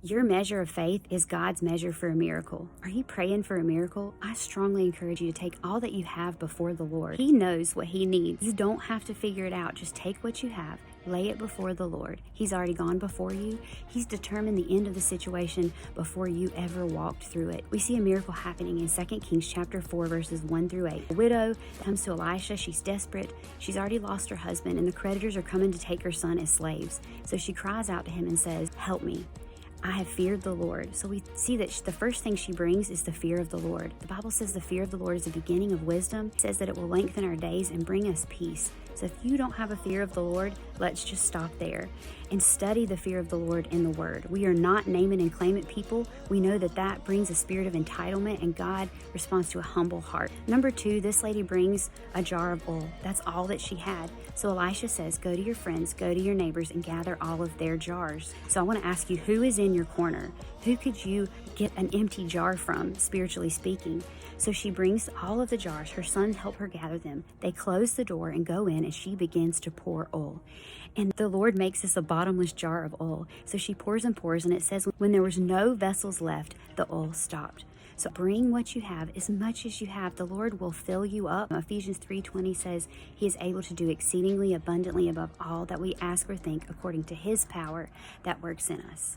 Your measure of faith is God's measure for a miracle. Are you praying for a miracle? I strongly encourage you to take all that you have before the Lord. He knows what He needs. You don't have to figure it out. Just take what you have, lay it before the Lord. He's already gone before you. He's determined the end of the situation before you ever walked through it. We see a miracle happening in 2 Kings chapter 4, verses 1 through 8. A widow comes to Elisha. She's desperate. She's already lost her husband, and the creditors are coming to take her son as slaves. So she cries out to him and says, "Help me. I have feared the Lord." So we see that the first thing she brings is the fear of the Lord. The Bible says the fear of the Lord is the beginning of wisdom. It says that it will lengthen our days and bring us peace. So if you don't have a fear of the Lord, let's just stop there and study the fear of the Lord in the Word. We are not name it and claim it people. We know that that brings a spirit of entitlement, and God responds to a humble heart. Number 2, this lady brings a jar of oil. That's all that she had. So Elisha says, go to your friends, go to your neighbors, and gather all of their jars. So I want to ask you, who is in your corner? Who could you get an empty jar from, spiritually speaking? So she brings all of the jars. Her sons help her gather them. They close the door and go in, and she begins to pour oil. And the Lord makes this a bottomless jar of oil. So she pours and pours, and it says when there was no vessels left, the oil stopped. So bring what you have, as much as you have. The Lord will fill you up. Ephesians 3:20 says He is able to do exceedingly abundantly above all that we ask or think, according to His power that works in us.